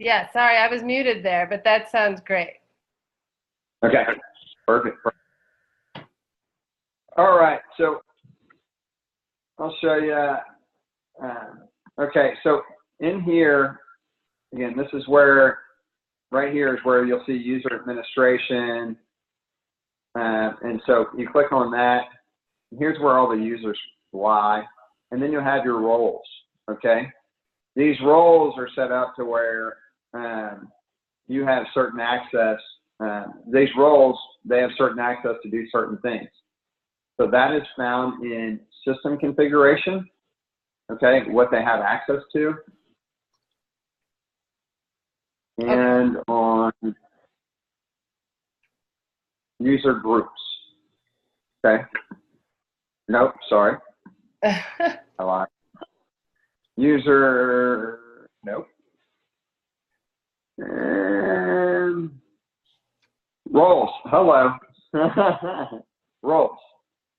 Yeah, sorry, I was muted there, but that sounds great. Okay, perfect. All right, so I'll show you. Okay, so in here, again, this is where, right here is where you'll see user administration. And so you click on that. Here's where all the users lie. And then you'll have your roles, okay? These roles are set up to where you have certain access. These roles, they have certain access to do certain things. So that is found in system configuration, okay, what they have access to. And on user groups, okay? Nope, sorry. I lied. User, nope. And roles, hello. Roles.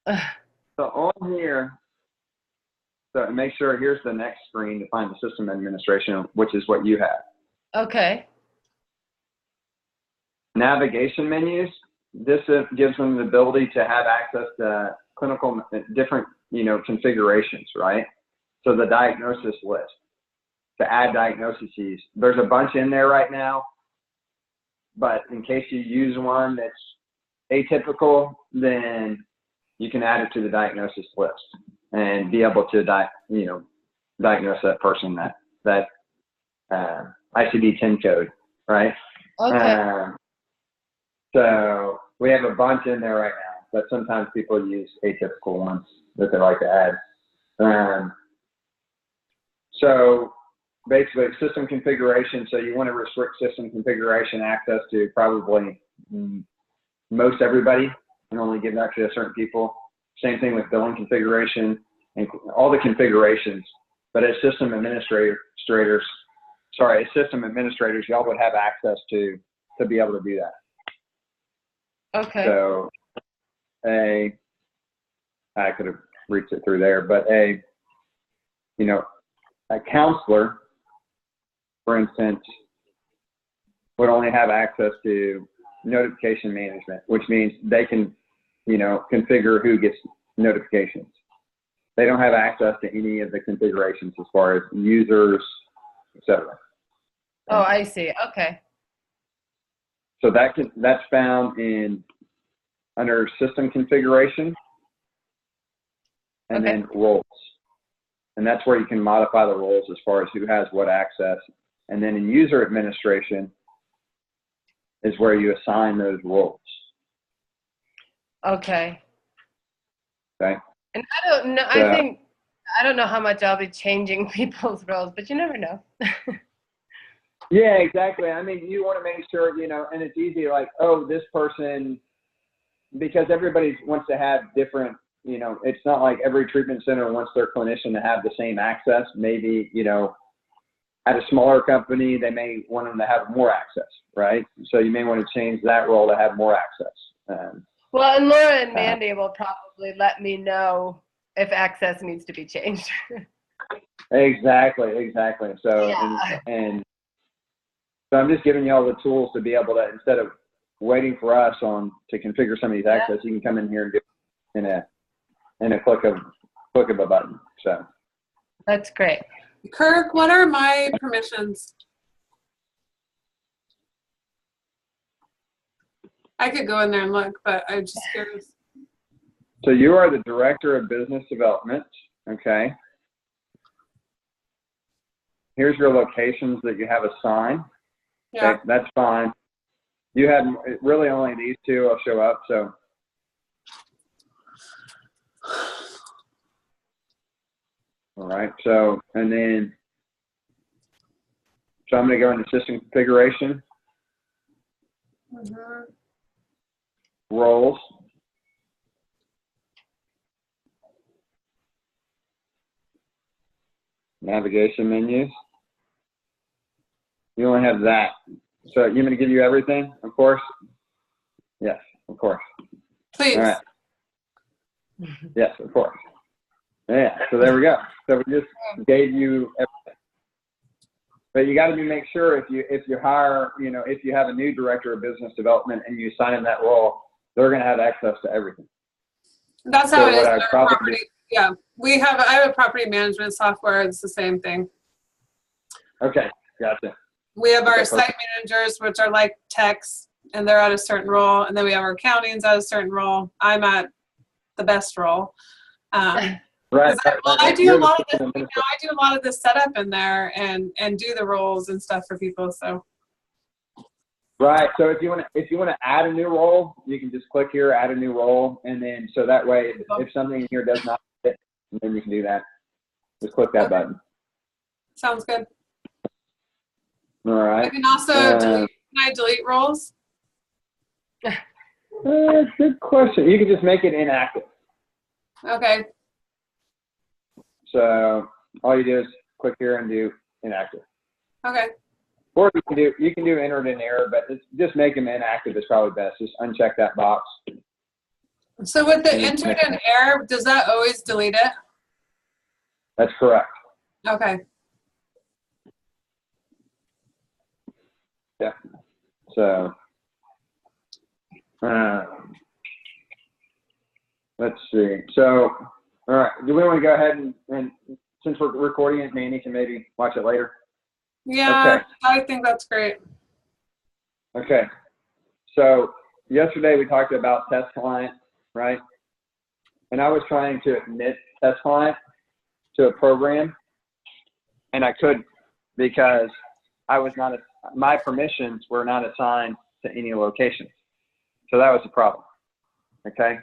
So on here, so make sure here's the next screen to find the system administration, which is what you have. Okay. Navigation menus, this gives them the ability to have access to clinical, different, configurations, right? So the diagnosis list, to add diagnoses. There's a bunch in there right now, but in case you use one that's atypical, then you can add it to the diagnosis list and be able to diagnose that person that ICD-10 code, right? Okay. So we have a bunch in there right now, but sometimes people use atypical ones that they like to add. So basically system configuration, so you want to restrict system configuration access to probably most everybody and only give that to certain people. Same thing with billing configuration and all the configurations. But as system administrators, y'all would have access to be able to do that. Okay. So I could have reached it through there, but a counselor, for instance, would only have access to notification management, which means they can, configure who gets notifications. They don't have access to any of the configurations as far as users, etc. Oh, I see. Okay. So that's found under system configuration and then roles. And that's where you can modify the roles as far as who has what access. And then in user administration is where you assign those roles. Okay. Okay. And I don't know, I don't know how much I'll be changing people's roles, but you never know. Yeah, exactly. I mean, you want to make sure, and it's easy, like, oh, this person, because everybody wants to have different, it's not like every treatment center wants their clinician to have the same access. Maybe, at a smaller company, they may want them to have more access, right? So you may want to change that role to have more access. Well, and Laura and Mandy will probably let me know if access needs to be changed. Exactly. So, yeah. and so I'm just giving you all the tools to be able to, instead of waiting for us to configure some of these access, you can come in here and do it in a click of a button. So that's great. Kirk, what are my permissions? I could go in there and look, but I'm just curious. So you are the Director of Business Development, okay? Here's your locations that you have assigned. Yeah. Okay, that's fine. You had really only these two will show up, so. All right, so, and then, so I'm going to go into system configuration. Roles. Navigation menus. You only have that. So you want me to give you everything, of course? Yes, of course. Please. All right. Yes, of course. Yeah, so there we go. So we just gave you everything. But you got to make sure if you hire, if you have a new director of business development and you assign them that role, they're going to have access to everything. That's So how it is what in I our probably property. Yeah, I have a property management software. It's the same thing. Okay, gotcha. We have our Okay, site managers, which are like techs, and they're at a certain role. And then we have our accountants at a certain role. I'm at the best role. Right. I do You're a lot of this. the system I do a lot of this setup in there and do the roles and stuff for people. So. Right. So if you want to add a new role, you can just click here, add a new role, and then so that way, if something here does not fit, then you can do that. Just click that button. Sounds good. All right. I can also delete. Can I delete roles? Good question. You can just make it inactive. Okay. So all you do is click here and do inactive. Okay. Or you can do entered in error, but just make them inactive is probably best. Just uncheck that box. So with the entered in error, does that always delete it? That's correct. Okay. Yeah. So let's see. So all right. Do we want to go ahead and since we're recording it, Manny can maybe watch it later? Yeah, Okay. I think that's great. Okay. So yesterday we talked about test client, right? And I was trying to admit test client to a program, and I couldn't because my permissions were not assigned to any locations. So that was the problem. Okay.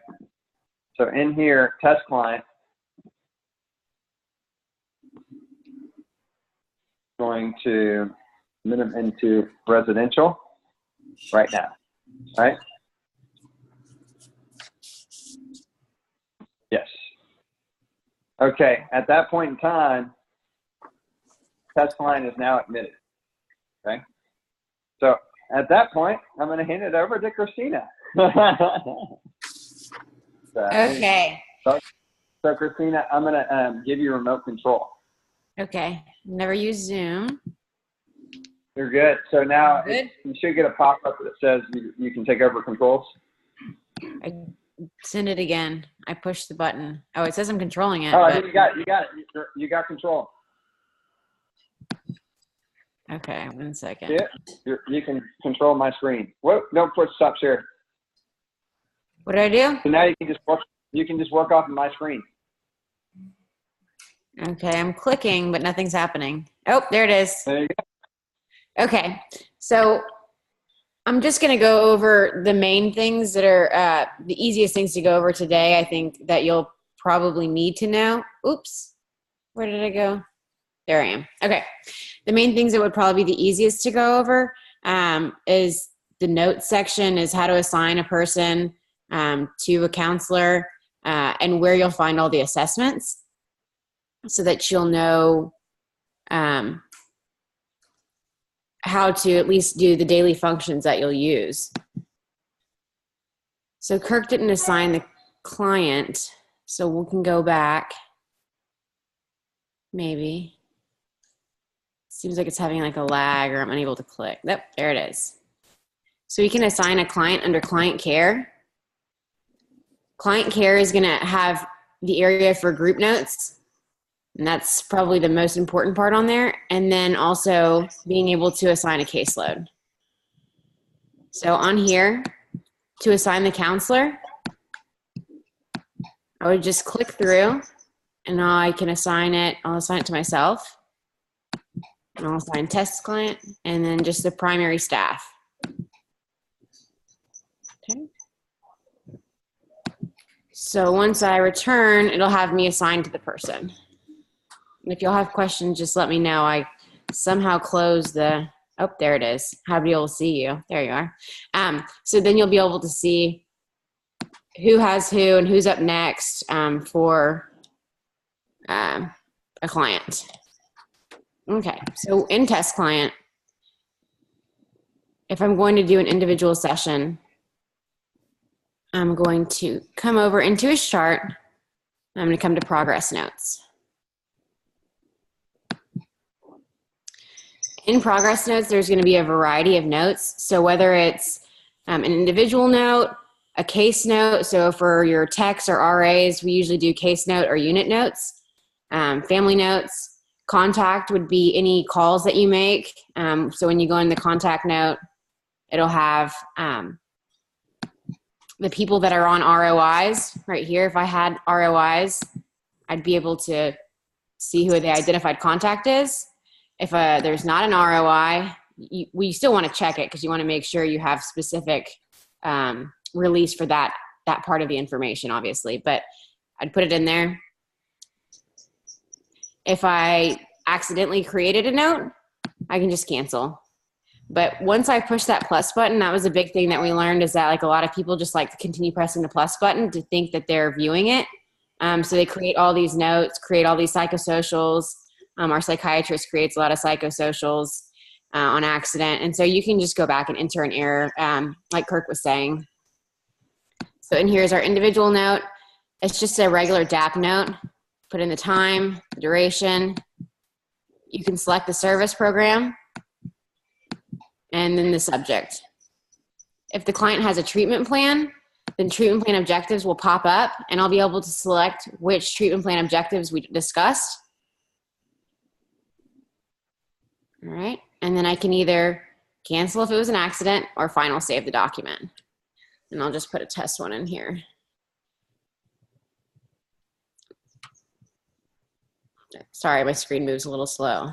So in here, test client, going to minimum into residential right now, right? Yes. Okay, at that point in time, test client is now admitted, okay? So at that point, I'm gonna hand it over to Christina. Okay. So Christina, I'm gonna give you remote control. Okay. Never use Zoom. You're good. So now Good. you should get a pop-up that says you can take over controls. I send it again. I push the button. Oh, it says I'm controlling it. Oh, I but, think you got it. You got control. okay, 1 second. Yeah, you can control my screen. Whoa! Don't push stop share. What do I do? So now you can just work off of my screen. Okay, I'm clicking, but nothing's happening. Oh, there it is. There you go. Okay, so I'm just going to go over the main things that are the easiest things to go over today. I think that you'll probably need to know. Oops, where did I go? There I am. Okay, the main things that would probably be the easiest to go over is the notes section, is how to assign a person to a counselor and where you'll find all the assessments so that you'll know how to at least do the daily functions that you'll use. So Kirk didn't assign the client, so we can go back. Maybe. Seems like it's having like a lag or I'm unable to click. Yep, there it is. So we can assign a client under client care. Client care is gonna have the area for group notes. And that's probably the most important part on there. And then also being able to assign a caseload. So on here, to assign the counselor, I would just click through and now I can assign it. I'll assign it to myself. And I'll assign test client and then just the primary staff. Okay. So once I return, it'll have me assigned to the person. If you'll have questions, just let me know. I somehow closed the, oh, there it is. How be able to see you. There you are. So then you'll be able to see who has who and who's up next for a client. Okay, so in test client, if I'm going to do an individual session, I'm going to come over into his chart. I'm going to come to progress notes. In progress notes, there's going to be a variety of notes. So whether it's an individual note, a case note, so for your techs or RAs, we usually do case note or unit notes, family notes. Contact would be any calls that you make. So when you go in the contact note, it'll have the people that are on ROIs right here. If I had ROIs, I'd be able to see who the identified contact is. If there's not an ROI, we still want to check it because you want to make sure you have specific release for that part of the information, obviously. But I'd put it in there. If I accidentally created a note, I can just cancel. But once I push that plus button, that was a big thing that we learned, is that like a lot of people just like to continue pressing the plus button to think that they're viewing it. So they create all these notes, create all these psychosocials. Our psychiatrist creates a lot of psychosocials on accident. And so you can just go back and enter an error, like Kirk was saying. So in here's our individual note. It's just a regular DAP note. Put in the time, the duration. You can select the service program and then the subject. If the client has a treatment plan, then treatment plan objectives will pop up, and I'll be able to select which treatment plan objectives we discussed. All right, and then I can either cancel if it was an accident or final save the document. And I'll just put a test one in here. Sorry, my screen moves a little slow.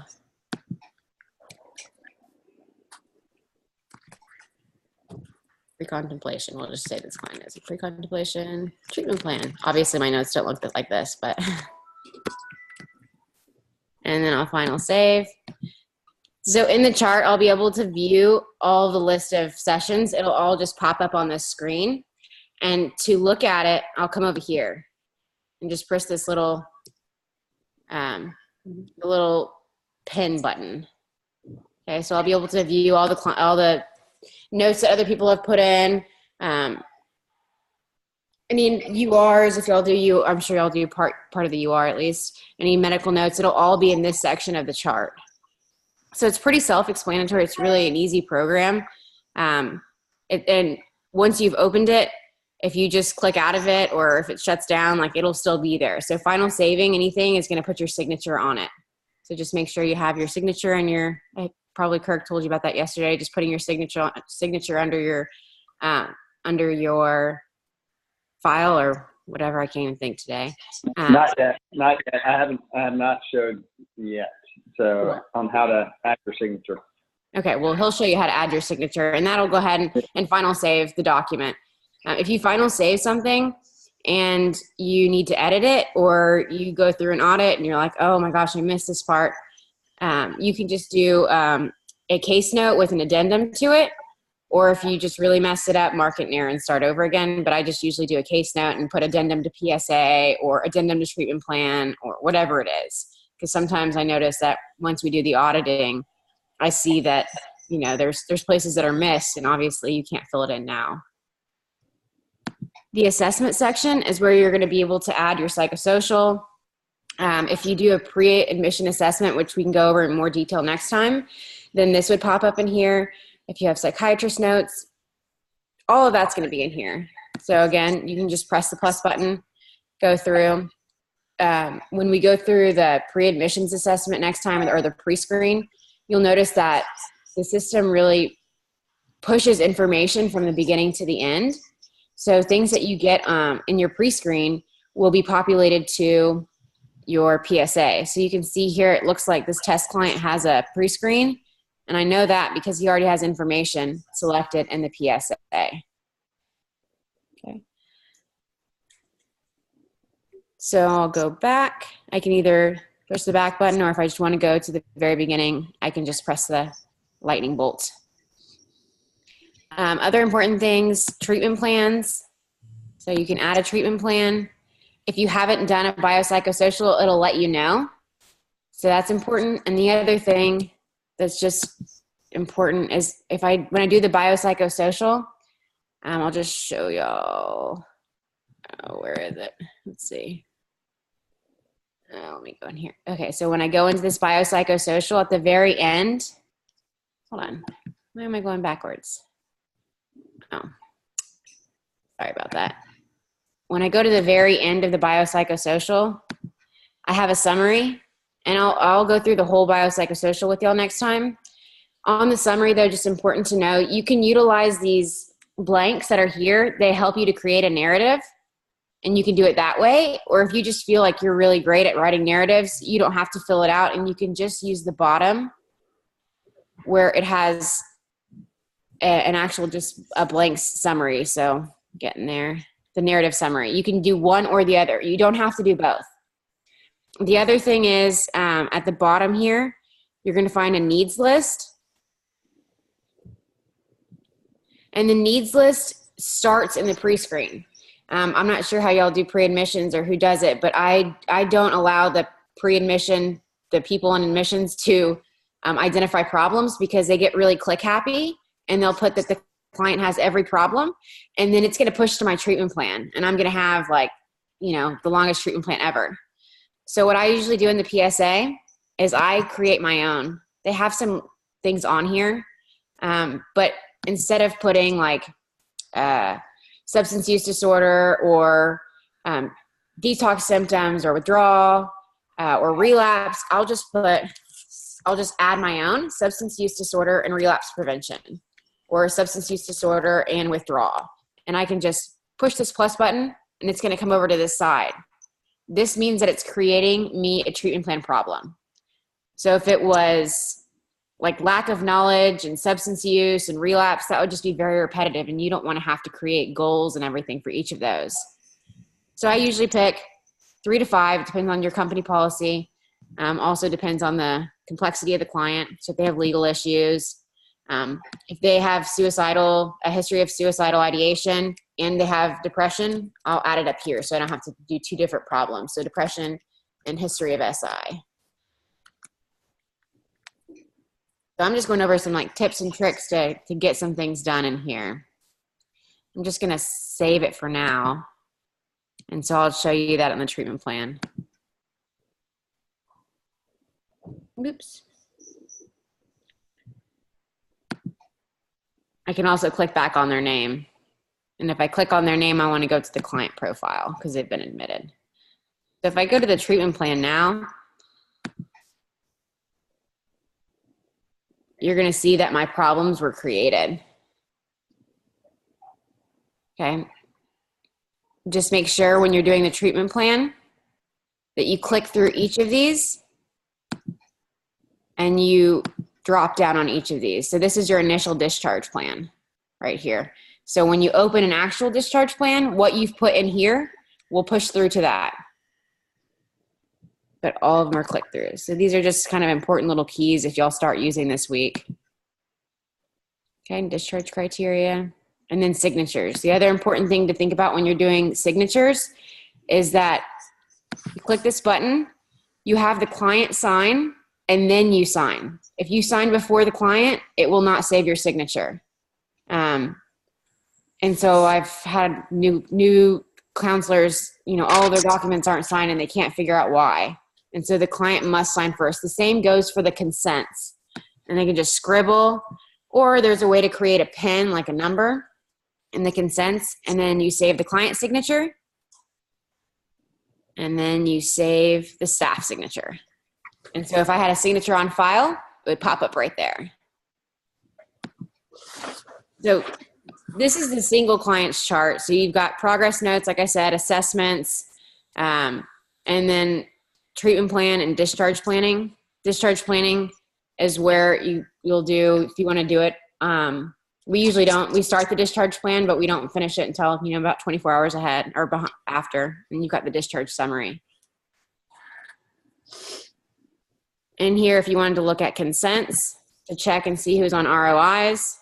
Pre-contemplation, we'll just say this client has a pre-contemplation treatment plan. Obviously my notes don't look like this, but. And then I'll final save. So in the chart, I'll be able to view all the list of sessions. It'll all just pop up on this screen. And to look at it, I'll come over here and just press this little, the little pen button. Okay, so I'll be able to view all the notes that other people have put in. Any URs, if y'all do I'm sure y'all do part of the UR at least. Any medical notes, it'll all be in this section of the chart. So it's pretty self-explanatory. It's really an easy program. And once you've opened it, if you just click out of it or if it shuts down, like it'll still be there. So final saving anything is going to put your signature on it. So just make sure you have your signature and probably Kirk told you about that yesterday, just putting your signature under your file or whatever. I can't even think today. Not yet. I have not showed yet. So on how to add your signature. Okay, well, he'll show you how to add your signature, and that'll go ahead and final save the document. If you final save something and you need to edit it, or you go through an audit and you're like, oh my gosh, I missed this part, you can just do a case note with an addendum to it, or if you just really mess it up, mark it in error and start over again. But I just usually do a case note and put addendum to PSA or addendum to treatment plan or whatever it is. Because sometimes I notice that once we do the auditing, I see that, you know, there's places that are missed, and obviously you can't fill it in now. The assessment section is where you're going to be able to add your psychosocial. If you do a pre-admission assessment, which we can go over in more detail next time, then this would pop up in here. If you have psychiatrist notes, all of that's going to be in here. So again, you can just press the plus button, go through. When we go through the pre-admissions assessment next time, or the pre-screen, you'll notice that the system really pushes information from the beginning to the end. So things that you get in your pre-screen will be populated to your PSA. So you can see here, it looks like this test client has a pre-screen, and I know that because he already has information selected in the PSA. Okay. So I'll go back. I can either push the back button, or if I just want to go to the very beginning, I can just press the lightning bolt. Other important things, treatment plans. So you can add a treatment plan. If you haven't done a biopsychosocial, it'll let you know. So that's important. And the other thing that's just important is when I do the biopsychosocial, I'll just show y'all. Oh, where is it? Let's see. Let me go in here. Okay, so when I go into this biopsychosocial, at the very end, hold on. Why am I going backwards? Oh, sorry about that. When I go to the very end of the biopsychosocial, I have a summary, and I'll go through the whole biopsychosocial with y'all next time. On the summary, though, just important to know, you can utilize these blanks that are here. They help you to create a narrative, and you can do it that way. Or if you just feel like you're really great at writing narratives, you don't have to fill it out, and you can just use the bottom where it has an actual, just a blank summary. So getting there, the narrative summary. You can do one or the other. You don't have to do both. The other thing is at the bottom here, you're going to find a needs list. And the needs list starts in the pre-screen. I'm not sure how y'all do pre-admissions or who does it, but I don't allow the pre-admission, the people in admissions to identify problems, because they get really click happy and they'll put that the client has every problem, and then it's going to push to my treatment plan, and I'm going to have, like, you know, the longest treatment plan ever. So what I usually do in the PSA is I create my own. They have some things on here, but instead of putting like substance use disorder or detox symptoms or withdrawal or relapse, I'll just add my own substance use disorder and relapse prevention, or substance use disorder and withdrawal. And I can just push this plus button and it's going to come over to this side. This means that it's creating me a treatment plan problem. So if it was like lack of knowledge and substance use and relapse, that would just be very repetitive, and you don't want to have to create goals and everything for each of those. So I usually pick 3 to 5, it depends on your company policy. Also depends on the complexity of the client. So if they have legal issues, if they have a history of suicidal ideation, and they have depression, I'll add it up here so I don't have to do 2 different problems. So depression and history of SI. So I'm just going over some like tips and tricks to get some things done in here. I'm just going to save it for now. And so I'll show you that in the treatment plan. Oops. I can also click back on their name. And if I click on their name, I want to go to the client profile because they've been admitted. So if I go to the treatment plan now, you're going to see that my problems were created. Okay. Just make sure when you're doing the treatment plan that you click through each of these and you drop down on each of these. So this is your initial discharge plan right here. So when you open an actual discharge plan, what you've put in here will push through to that. But all of them are click throughs. So these are just kind of important little keys if y'all start using this week. Okay, discharge criteria, and then signatures. The other important thing to think about when you're doing signatures is that you click this button, you have the client sign, and then you sign. If you sign before the client, it will not save your signature. And so I've had new counselors, you know, all their documents aren't signed and they can't figure out why. And so the client must sign first. The same goes for the consents. And they can just scribble, or there's a way to create a pen, like a number in the consents, and then you save the client signature, and then you save the staff signature. And so if I had a signature on file, it would pop up right there. So this is the single client's chart. So you've got progress notes, like I said, assessments, and then treatment plan and discharge planning. Discharge planning is where you'll do, if you want to do it. We usually don't. We start the discharge plan, but we don't finish it until, you know, about 24 hours ahead or after, and you've got the discharge summary. And here, if you wanted to look at consents to check and see who's on ROIs,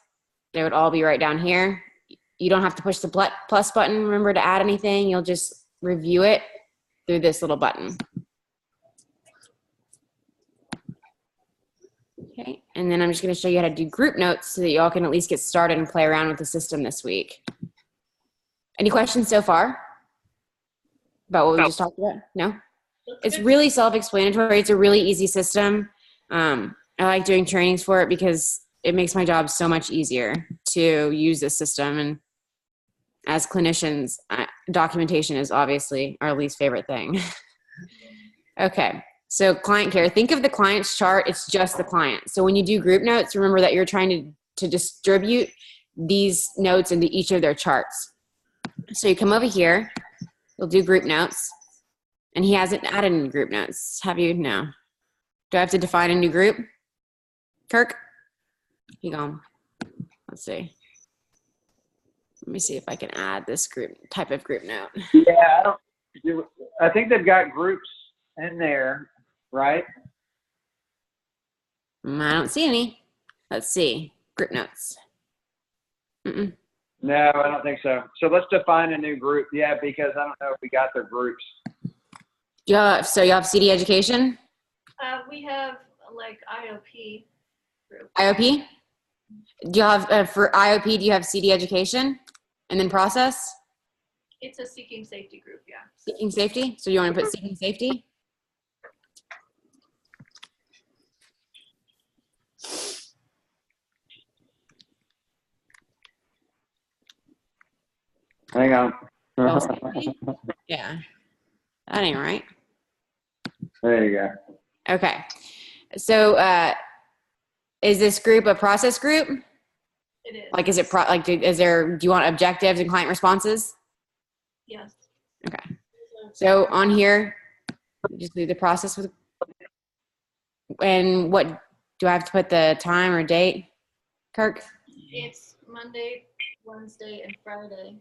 they would all be right down here. You don't have to push the plus button, remember, to add anything. You'll just review it through this little button. Okay, and then I'm just going to show you how to do group notes so that y'all can at least get started and play around with the system this week. Any questions so far about what we just talked about? No? It's really self-explanatory. It's a really easy system. I like doing trainings for it because it makes my job so much easier to use this system. And as clinicians, documentation is obviously our least favorite thing. Okay. So client care, think of the client's chart. It's just the client. So when you do group notes, remember that you're trying to distribute these notes into each of their charts. So you come over here, you'll do group notes, and he hasn't added any group notes. Have you? No. Do I have to define a new group? Kirk? You gone? Let's see. Let me see if I can add this type of group note. Yeah, I think they've got groups in there, right? I don't see any. Let's see. Group notes. No, I don't think so. So let's define a new group. Yeah, because I don't know if we got their groups. So you have CD education? We have like IOP group. IOP? Do you have, for IOP, do you have CD education? And then process? It's a seeking safety group, yeah. Seeking safety? So you want to put seeking safety? Hang on. Oh, safety? Yeah. That ain't right. There you go. Okay. So is this group a process group? It is. Like, do you want objectives and client responses? Yes. Okay. So on here, just leave the process with, and what, do I have to put the time or date, Kirk? It's Monday, Wednesday, and Friday.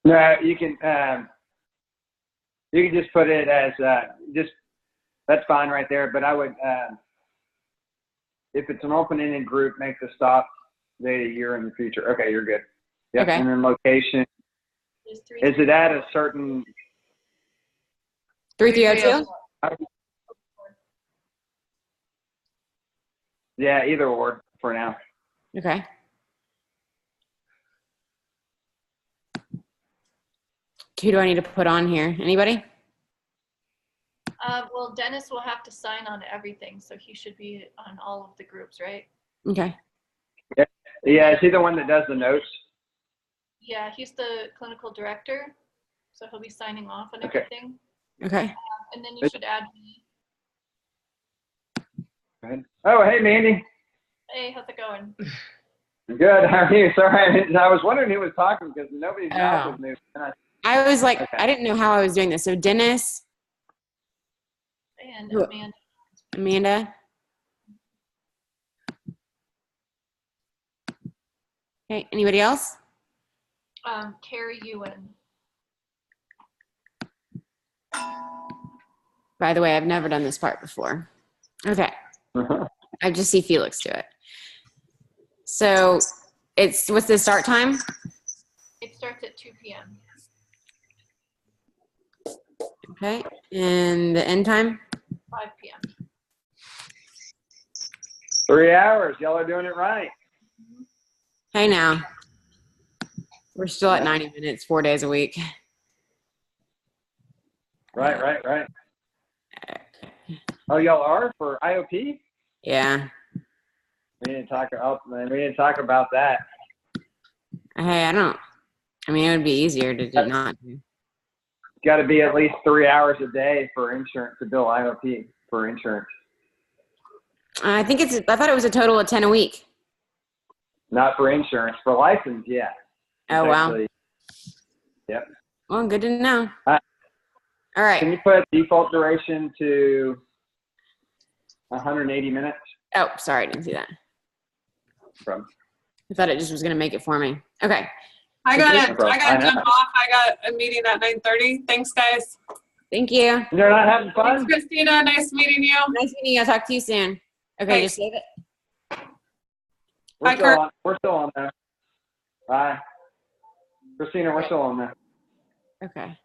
No, you can just put it as that's fine right there. But I would, if it's an open-ended group, make the stop date a year in the future. Okay, you're good. Yep. Okay. And then location. There's three. Is it at a certain? 3302? Yeah, either or for now. Okay. Who do I need to put on here? Anybody? Well, Dennis will have to sign on everything, so he should be on all of the groups, right? Okay. Yeah, is he the one that does the notes? Yeah, he's the clinical director, so he'll be signing off on Okay. everything. Okay. And then you should add me. Go ahead. Oh, hey, Mandy. Hey, how's it going? Good. How are you? Sorry, I was wondering who was talking because nobody's mouth Oh. was moving. I was like, Okay. I didn't know how I was doing this. So Dennis, And Who- Amanda. Amanda. Okay. Anybody else? Carrie Ewan. By the way, I've never done this part before. Okay. I just see Felix do it. So what's the start time? It starts at 2 p.m. Okay. And the end time? 5 p.m. 3 hours. Y'all are doing it right. Hey now. We're still at 90 minutes, 4 days a week. Right. Oh, y'all are for IOP? Yeah. We didn't talk. Oh, man, we didn't talk about that. Hey, it would be easier to do not do. Got to be at least 3 hours a day for insurance to bill IOP for insurance. I thought it was a total of 10 a week. Not for insurance. For license, yeah. Oh, wow. Actually, yep. Well, good to know. All All right. Can you put default duration to 180 minutes? Oh, sorry. I didn't see that. From I thought it just was going to make it for me. Okay. I got No problem. to jump off. I got a meeting at 9:30. Thanks, guys. Thank you. You're not having Thanks, fun? Christina. Nice meeting you. Nice meeting you. I'll talk to you soon. Okay, Thanks. just save it. Bye, Kurt. We're still on there. Bye. Christina, we're still on there. Okay.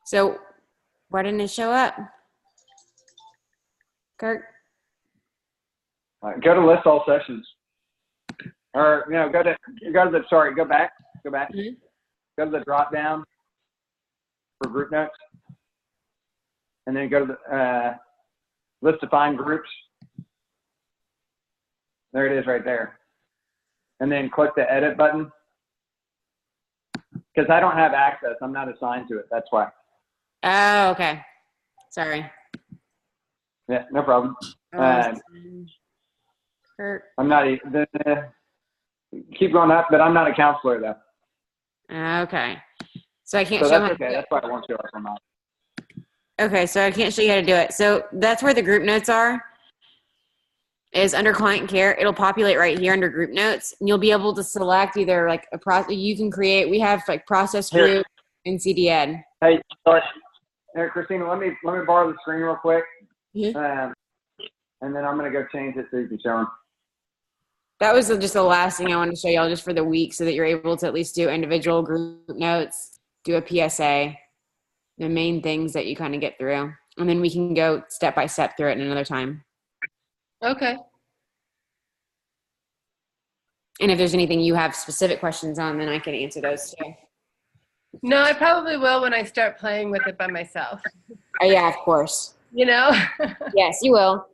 So, why didn't it show up? Kirk? All right, go to list all sessions. Or, go back. Mhm. Go to the drop down for group notes. And then go to list defined groups. There it is right there. And then click the edit button. Because I don't have access. I'm not assigned to it. That's why. Oh, okay. Sorry. Yeah, no problem. Kurt. I'm not even, keep going up, but I'm not a counselor though. Okay. So I can't So show that's how okay. That's why I won't show up on mine. Okay, so I can't show you how to do it. So that's where the group notes are, is under client care. It'll populate right here under group notes. And you'll be able to select either like a process you can create. We have like process Here. group and CDN. Hey, sorry. Hey, Christina, let me borrow the screen real quick. Mhm. And then I'm going to go change it so you can show them. That was just the last thing I wanted to show y'all just for the week so that you're able to at least do individual group notes, do a PSA, the main things that you kind of get through. And then we can go step by step through it another time. Okay. And if there's anything you have specific questions on, then I can answer those too. No, I probably will when I start playing with it by myself. Oh yeah, of course. You know? Yes, you will.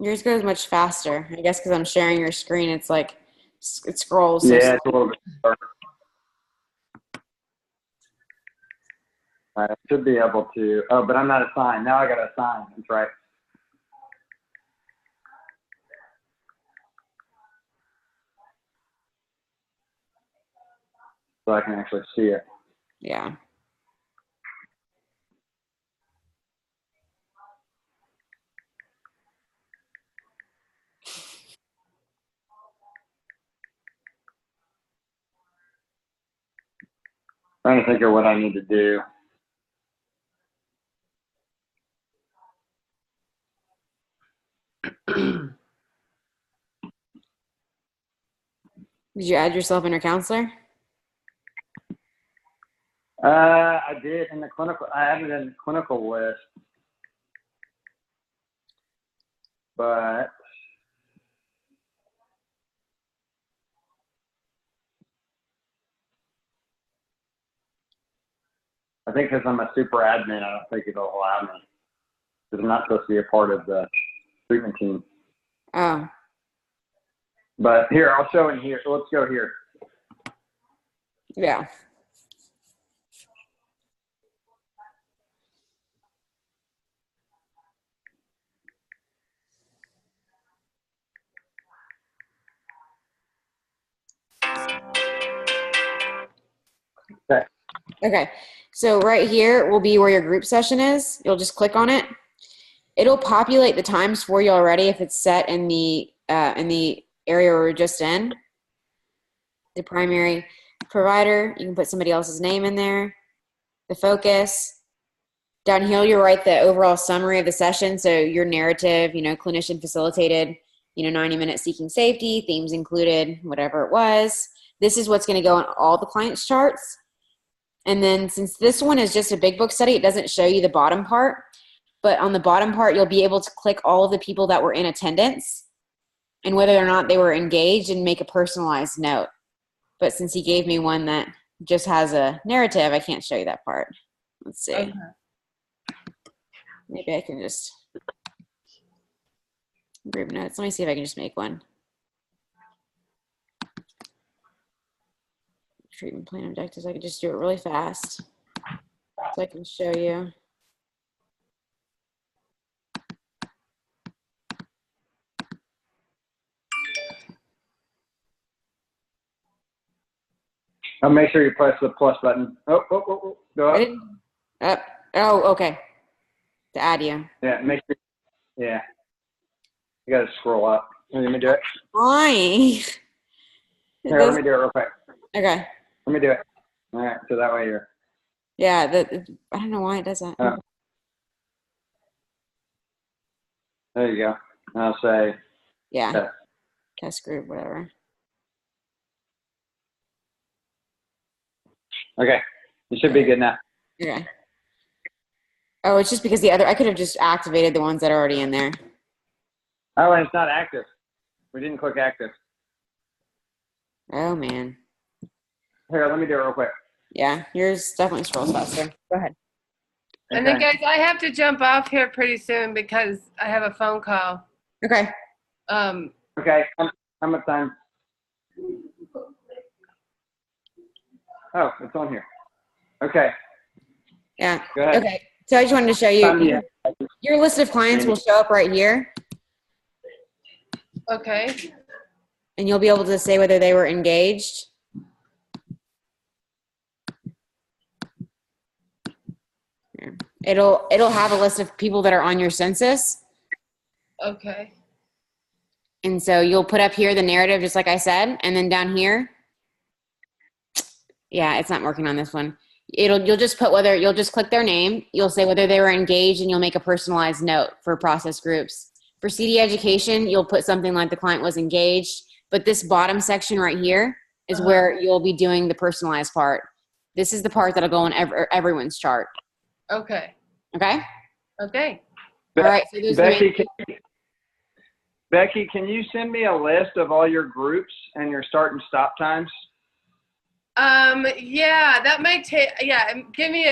Yours goes much faster. I guess because I'm sharing your screen, it's like it scrolls. So Yeah, it's a little bit dark. I should be able to. Oh, but I'm not assigned. Now I got to assign. That's right. So I can actually see it. yeah. Trying to think of what I need to do. Did you add yourself in your counselor? I did in the clinical. I added in the clinical list, but I think because I'm a super admin, I don't think it'll allow me. Because I'm not supposed to be a part of the treatment team. Oh. But here, I'll show in here. So let's go here. Yeah. Okay. Okay. So right here will be where your group session is. You'll just click on it. It'll populate the times for you already if it's set in the area we're just in. The primary provider, you can put somebody else's name in there. The focus. Down here, you'll write the overall summary of the session. So your narrative, clinician facilitated, 90 minutes seeking safety, themes included, whatever it was. This is what's going to go on all the client's charts. And then since this one is just a big book study, it doesn't show you the bottom part. But on the bottom part, you'll be able to click all of the people that were in attendance and whether or not they were engaged and make a personalized note. But since he gave me one that just has a narrative, I can't show you that part. Let's see. Okay. Maybe I can just group notes. Let me see if I can just make one. Treatment plan objectives. I can just do it really fast so I can show you. I'll make sure you press the plus button. Oh, go up. Up. Oh, okay. To add you. Yeah, make sure. Yeah. You got to scroll up. Let me do it. Why? Here, let me do it real quick. Okay. Let me do it. All right, so that way you're. Yeah, I don't know why it does that. There you go. And I'll say, Yeah. Okay. Test group, whatever. okay, it should be good now. Okay. Oh, it's just because I could have just activated the ones that are already in there. Oh, and it's not active. We didn't click active. Oh, man. Here, let me do it real quick. Yeah, yours definitely scrolls faster. Go ahead. And then, Okay. guys, I have to jump off here pretty soon because I have a phone call. Okay. Okay, how much time? Oh, it's on here. Okay, Yeah. go ahead. Okay. So I just wanted to show Time do you, you your list of clients will show up right here, Okay. and you'll be able to say whether they were engaged. Here. It'll have a list of people that are on your census. Okay. And so you'll put up here the narrative, just like I said, and then down here, yeah, it's not working on this one. You'll just click their name. You'll say whether they were engaged, and you'll make a personalized note for process groups. For CD education, you'll put something like the client was engaged, but this bottom section right here is where you'll be doing the personalized part. This is the part that'll go on everyone's chart. Okay. Okay? Okay. All right. So those are the main Becky, can you send me a list of all your groups and your start and stop times? Yeah, that might take, yeah, give me,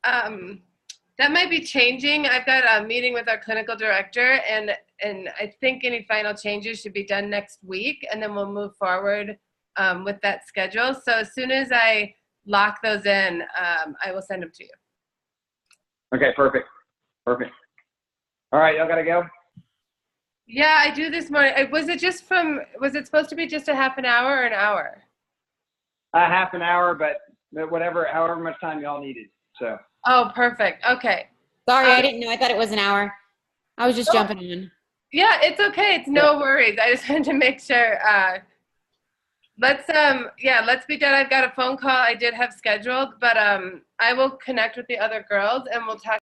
that might be changing. I've got a meeting with our clinical director, and I think any final changes should be done next week, and then we'll move forward with that schedule. So as soon as I lock those in, I will send them to you. Okay, perfect. Perfect. All right, y'all gotta go? Yeah, I do this morning. Was it supposed to be just a half an hour or an hour? Half an hour, but however much time y'all needed, so. Oh, perfect. Okay. Sorry, I didn't know. I thought it was an hour. I was just jumping in. Yeah, it's okay. It's no worries. I just wanted to make sure. Let's be done. I've got a phone call I did have scheduled, but I will connect with the other girls and we'll talk